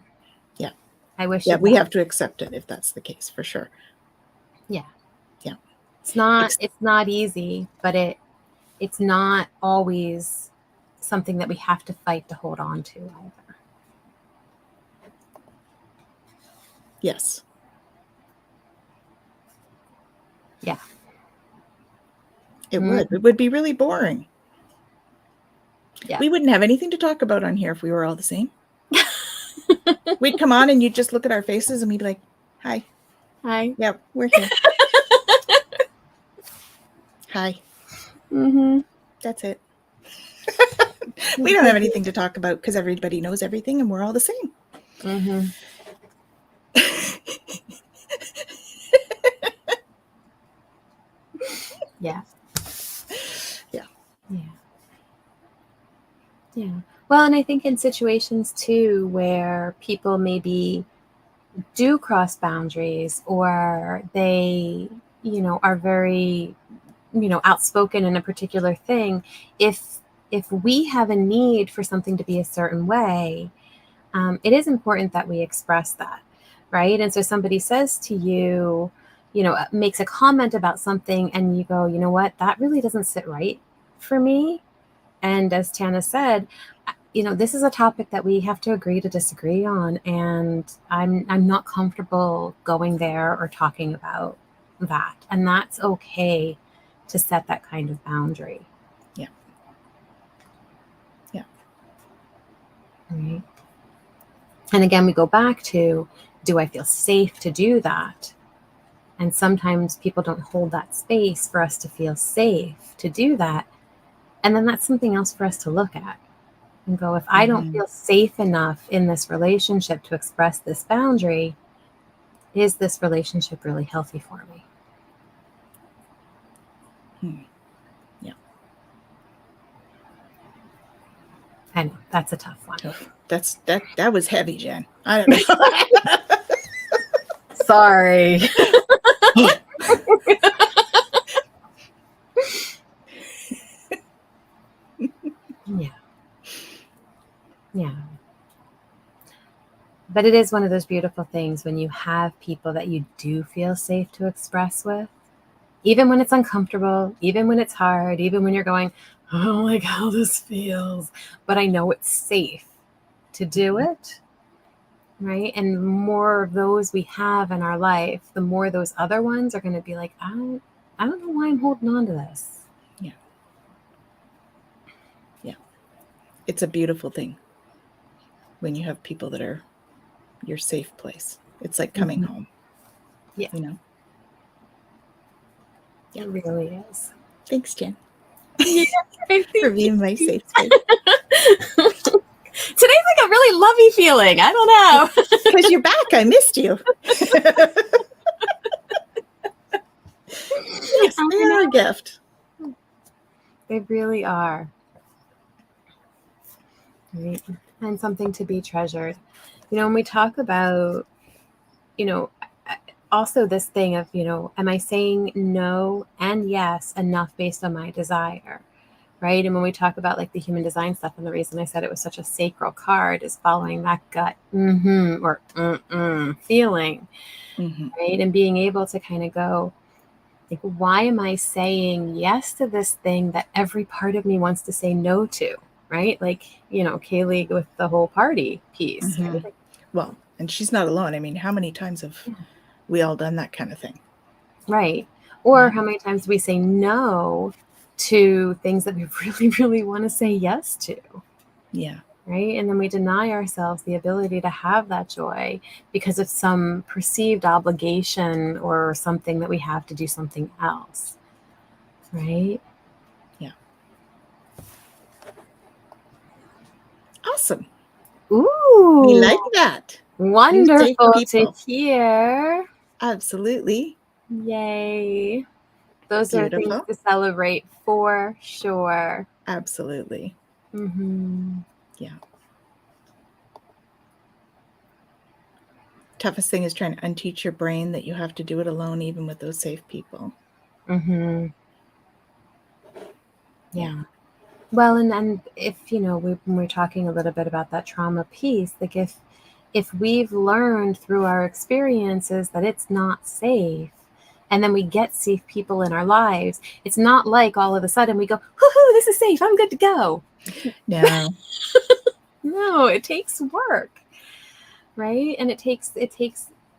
Yeah. I wish. Yeah, we have to accept it if that's the case, for sure. Yeah. Yeah. It's not easy, but it's not always something that we have to fight to hold on to either. Yes. Yeah. It would. It would be really boring. Yeah. We wouldn't have anything to talk about on here if we were all the same. We'd come on and you'd just look at our faces and we'd be like, hi. Hi. Yeah, we're here. Hi. Mm-hmm. That's it. We don't have anything to talk about because everybody knows everything and we're all the same. Mm-hmm. Yeah. Yeah. Yeah. Yeah. Well, and I think in situations too where people maybe do cross boundaries, or they, are very, outspoken in a particular thing, if we have a need for something to be a certain way, it is important that we express that, right? And so somebody says to you, makes a comment about something, and you go, you know what, that really doesn't sit right for me. And as Tana said, this is a topic that we have to agree to disagree on, and I'm not comfortable going there or talking about that. And that's okay to set that kind of boundary. Yeah. Yeah. Right. And again, we go back to, do I feel safe to do that? And sometimes people don't hold that space for us to feel safe to do that. And then that's something else for us to look at and go, if I don't feel safe enough in this relationship to express this boundary, is this relationship really healthy for me? Yeah. I know, that's a tough one. Oh, that was heavy, Jen. I don't know. Sorry. Yeah. Yeah. But it is one of those beautiful things when you have people that you do feel safe to express with, even when it's uncomfortable, even when it's hard, even when you're going, I don't like how this feels, but I know it's safe to do it. Right. And the more of those we have in our life, the more those other ones are going to be like, I don't know why I'm holding on to this. Yeah. Yeah. It's a beautiful thing when you have people that are your safe place. It's like coming home. Yeah. Yeah. It really is. Thanks, Jen. Yeah, for being my safe space. Today's like a really lovey feeling. I don't know. Because you're back. I missed you. Yes, they are a gift. They really are. Right. And something to be treasured. When we talk about, also this thing of, am I saying no and yes enough based on my desire? right? And when we talk about like the human design stuff, and the reason I said it was such a sacral card is following that gut or feeling, right? And being able to kind of go, like, why am I saying yes to this thing that every part of me wants to say no to, right? Like, Kaylee with the whole party piece, right? Like, well, and she's not alone. I mean, how many times have we all done that kind of thing? Right. Or how many times do we say no to things that we really, really want to say yes to? Yeah. Right. And then we deny ourselves the ability to have that joy because of some perceived obligation or something that we have to do something else. Right. Yeah. Awesome. Ooh. We like that. Wonderful to hear. Absolutely. Yay. Those Beautiful. are things to celebrate for sure. Absolutely. Yeah. Toughest thing is trying to unteach your brain that you have to do it alone, even with those safe people. Yeah. Well, and if, when we're talking a little bit about that trauma piece, like if we've learned through our experiences that it's not safe, and then we get safe people in our lives, it's not like all of a sudden we go, whoo, this is safe, I'm good to go. No. No, it takes work, right? And it takes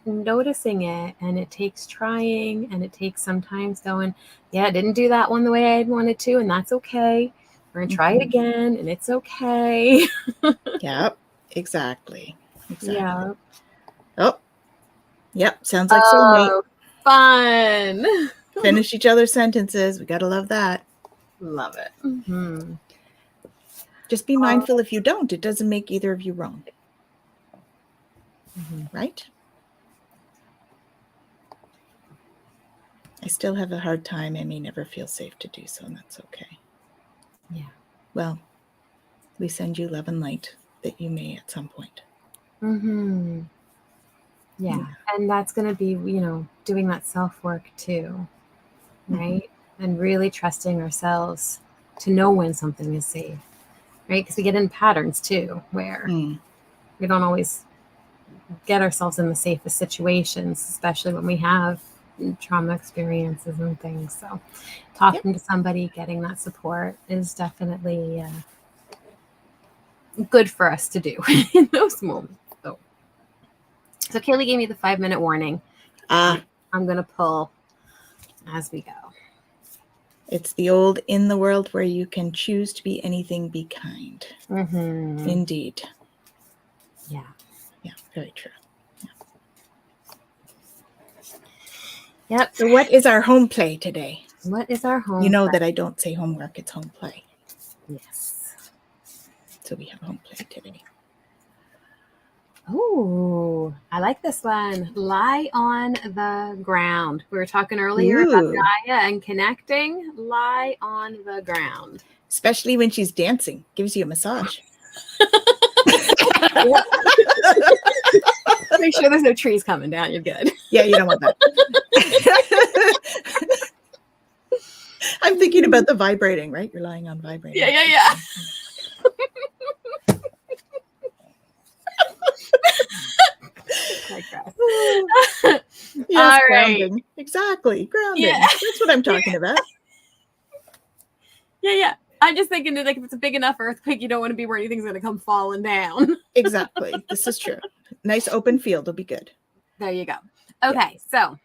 noticing it, and it takes trying, and it takes sometimes going, yeah, I didn't do that one the way I wanted to, and that's okay. We're going to try it again, and it's okay. Yep, exactly. Yeah. Oh, yep, sounds like soulmate. Fun. Finish each other's sentences. We got to love that. Love it. Just be mindful if you don't. It doesn't make either of you wrong. Right? I still have a hard time. I may never feel safe to do so, and that's okay. Yeah. Well, we send you love and light that you may at some point. Yeah. And that's going to be, doing that self-work too, right? And really trusting ourselves to know when something is safe, right? Because we get in patterns too, where we don't always get ourselves in the safest situations, especially when we have trauma experiences and things. So talking to somebody, getting that support is definitely good for us to do in those moments. So Kaylee gave me the 5-minute warning. I'm going to pull as we go. It's the old in the world where you can choose to be anything, be kind. Indeed. Yeah. Yeah, very true. Yeah. Yep. So what is our home play today? What is our home You know play? that I don't say homework, it's home play. Yes. So we have home play today. Oh, I like this one. Lie on the ground. We were talking earlier about Gaia and connecting. Lie on the ground. Especially when she's dancing. Gives you a massage. Make sure there's no trees coming down. You're good. Yeah, you don't want that. I'm thinking about the vibrating, right? You're lying on vibrating. Yeah. Yes, all grounding. Right. Exactly. Grounding. Yeah. That's what I'm talking about. Yeah. I'm just thinking that, like, if it's a big enough earthquake, you don't want to be where anything's going to come falling down. Exactly. This is true. Nice open field will be good. There you go. Okay, so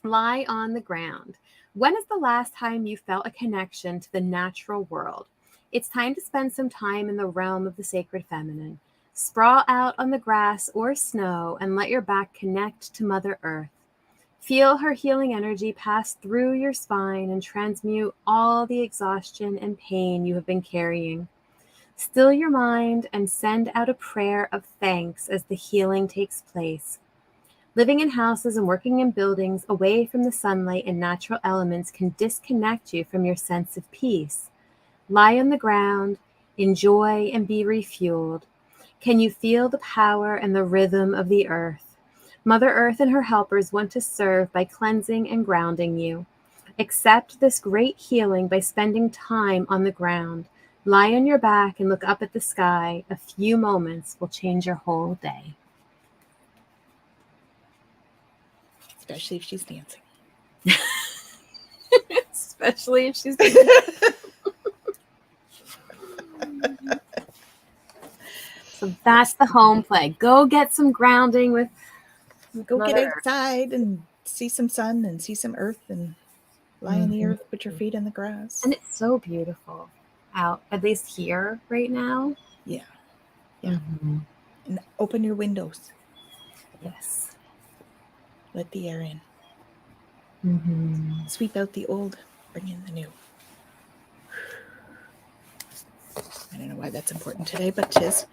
lie on the ground. When is the last time you felt a connection to the natural world? It's time to spend some time in the realm of the sacred feminine. Sprawl out on the grass or snow and let your back connect to Mother Earth. Feel her healing energy pass through your spine and transmute all the exhaustion and pain you have been carrying. Still your mind and send out a prayer of thanks as the healing takes place. Living in houses and working in buildings away from the sunlight and natural elements can disconnect you from your sense of peace. Lie on the ground, enjoy, and be refueled. Can you feel the power and the rhythm of the earth? Mother Earth and her helpers want to serve by cleansing and grounding you. Accept this great healing by spending time on the ground. Lie on your back and look up at the sky. A few moments will change your whole day. Especially if she's dancing. Especially if she's So that's the home play. Go get some grounding with Go Mother get Earth. outside and see some sun and see some earth and lie in the earth, put your feet in the grass. And it's so beautiful out, at least here right now. Yeah. And open your windows. Yes. Let the air in. Mm-hmm. Sweep out the old, bring in the new. I don't know why that's important today, but 'tis.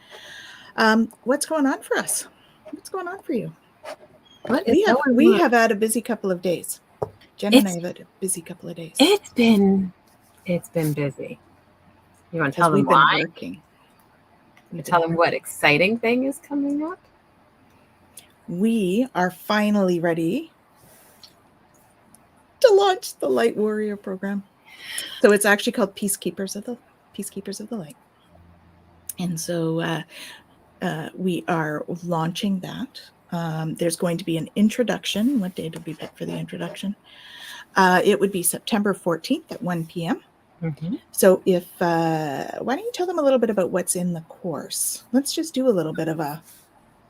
What's going on for us? What's going on for you? We have had a busy couple of days. Jen and I have had a busy couple of days. It's been busy. You want to tell them we've why? Been working. Tell them what exciting thing is coming up. We are finally ready to launch the Light Warrior program. So it's actually called Peacekeepers of the Light. And so we are launching that. There's going to be an introduction. What date will be picked for the introduction? It would be September 14th at 1 p.m. Mm-hmm. So why don't you tell them a little bit about what's in the course? Let's just do a little bit of a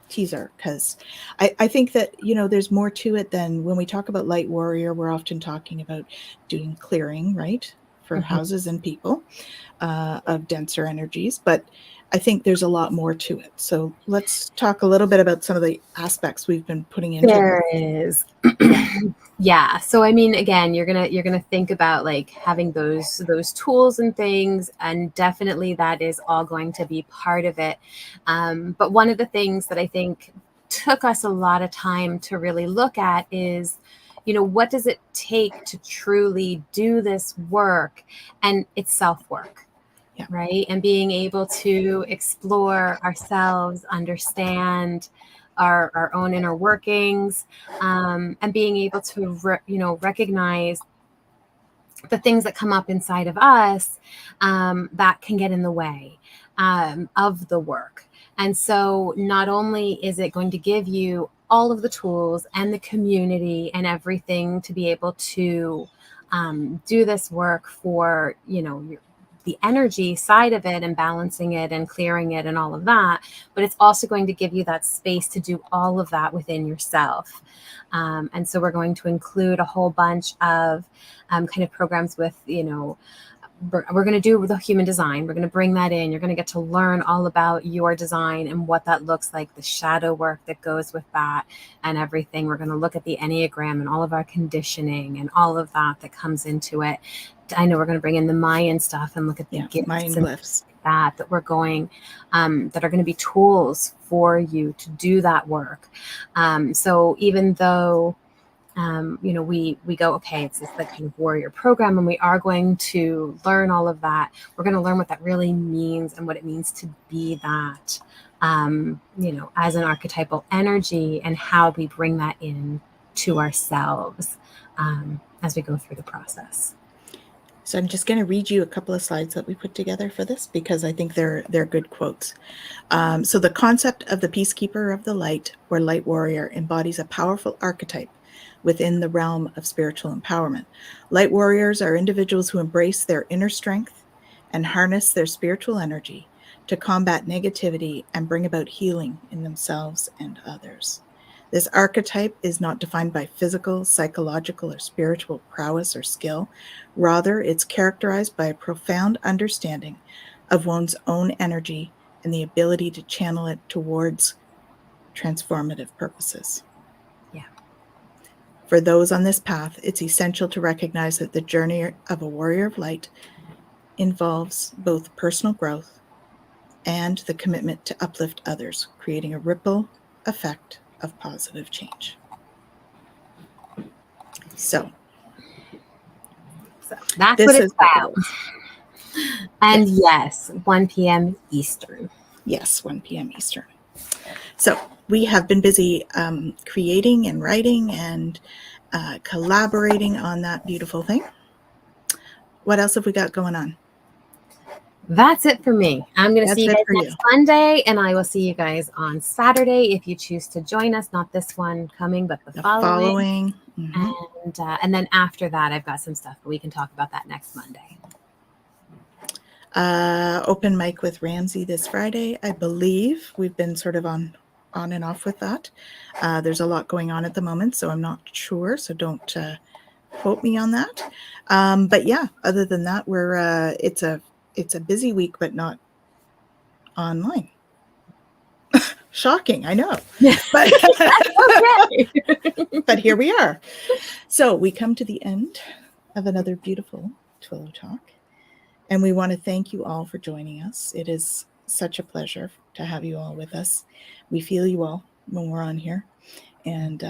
teaser, because I think that, there's more to it than when we talk about Light Warrior. We're often talking about doing clearing, right, for houses and people of denser energies. But I think there's a lot more to it. So let's talk a little bit about some of the aspects we've been putting into There is. Yeah. So I mean, again, you're gonna think about like having those tools and things, and definitely that is all going to be part of it. But one of the things that I think took us a lot of time to really look at is, what does it take to truly do this work? And it's self-work. Yeah. Right. And being able to explore ourselves, understand our own inner workings, and being able to, recognize the things that come up inside of us that can get in the way of the work. And so not only is it going to give you all of the tools and the community and everything to be able to do this work for, the energy side of it and balancing it and clearing it and all of that, but it's also going to give you that space to do all of that within yourself. And so we're going to include a whole bunch of kind of programs with, we're going to do the human design. We're going to bring that in. You're going to get to learn all about your design and what that looks like, the shadow work that goes with that and everything. We're going to look at the Enneagram and all of our conditioning and all of that comes into it. I know we're going to bring in the Mayan stuff and look at the gifts and glyphs that we're going, that are going to be tools for you to do that work. So even though, we go, okay, it's this the kind of warrior program, and we are going to learn all of that. We're going to learn what that really means and what it means to be that, as an archetypal energy, and how we bring that in to ourselves as we go through the process. So I'm just going to read you a couple of slides that we put together for this, because I think they're good quotes. So the concept of the Peacekeeper of the Light, or Light Warrior, embodies a powerful archetype within the realm of spiritual empowerment. Light warriors are individuals who embrace their inner strength and harness their spiritual energy to combat negativity and bring about healing in themselves and others. This archetype is not defined by physical, psychological, or spiritual prowess or skill. Rather, it's characterized by a profound understanding of one's own energy and the ability to channel it towards transformative purposes. For those on this path, it's essential to recognize that the journey of a warrior of light involves both personal growth and the commitment to uplift others, creating a ripple effect of positive change. So that's what it's about. And yes, 1 p.m. Eastern. Yes, 1 p.m. Eastern. So we have been busy creating and writing and collaborating on that beautiful thing. What else have we got going on? That's it for me. I'm going to That's see you it guys for next Monday, and I will see you guys on Saturday if you choose to join us. Not this one coming, but the following. Mm-hmm. And then after that, I've got some stuff, but we can talk about that next Monday. Open mic with Ramsey this Friday. I believe we've been sort of on and off with that. There's a lot going on at the moment, so I'm not sure. So don't quote me on that. But yeah, other than that, we're it's a busy week, but not online. Shocking, I know. But Okay. but here we are. So we come to the end of another beautiful Twillow Talk. And we want to thank you all for joining us. It is such a pleasure to have you all with us. We feel you all when we're on here, and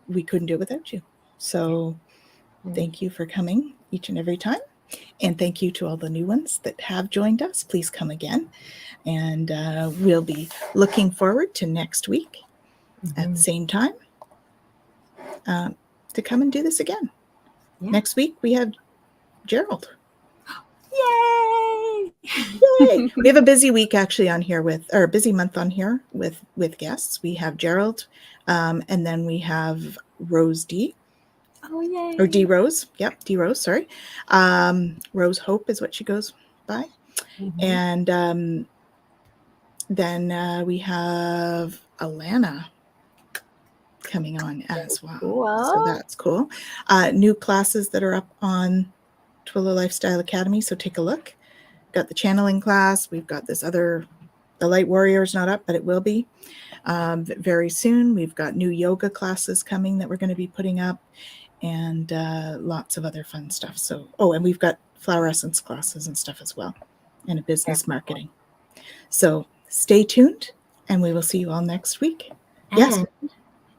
we couldn't do it without you. So thank you for coming each and every time. And thank you to all the new ones that have joined us. Please come again. And we'll be looking forward to next week at the same time to come and do this again. Yeah. Next week, we have Gerald. Yay! Yay! We have a busy week actually on here or a busy month on here with guests. We have Gerald, and then we have Rose D. Oh, yay. Or D Rose. Yep, D Rose, sorry. Rose Hope is what she goes by. And then we have Alana coming on as well. Cool. So that's cool. New classes that are up on Twillow Lifestyle Academy, so take a look. Got the channeling class. We've got this other, the Light Warrior is not up, but it will be very soon. We've got new yoga classes coming that we're going to be putting up, and lots of other fun stuff. So, and we've got flower essence classes and stuff as well, and a business marketing. So stay tuned, and we will see you all next week. And yes.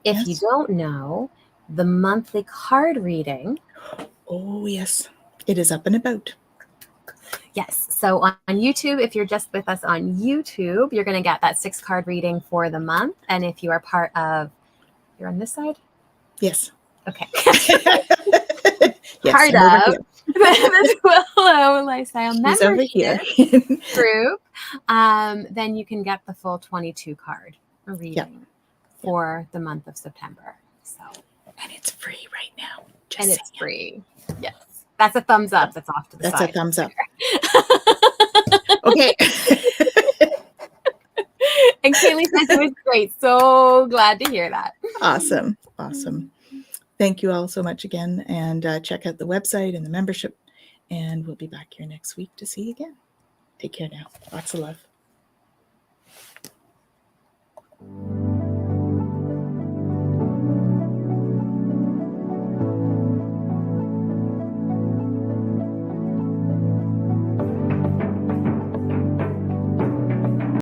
If you don't know, the monthly card reading. Oh, yes. It is up and about. Yes. So on YouTube, if you're just with us on YouTube, you're going to get that 6-card reading for the month. And if you are part of, you're on this side? Yes. Okay. Yes, part of the Twillow Lifestyle membership group, then you can get the full 22-card reading for the month of September. So, and it's free right now. And it's free. Yes. That's a thumbs up. That's off to the side. That's a thumbs up. Okay. And Kaylee says it was great. So glad to hear that. Awesome. Awesome. Thank you all so much again. And check out the website and the membership. And we'll be back here next week to see you again. Take care now. Lots of love.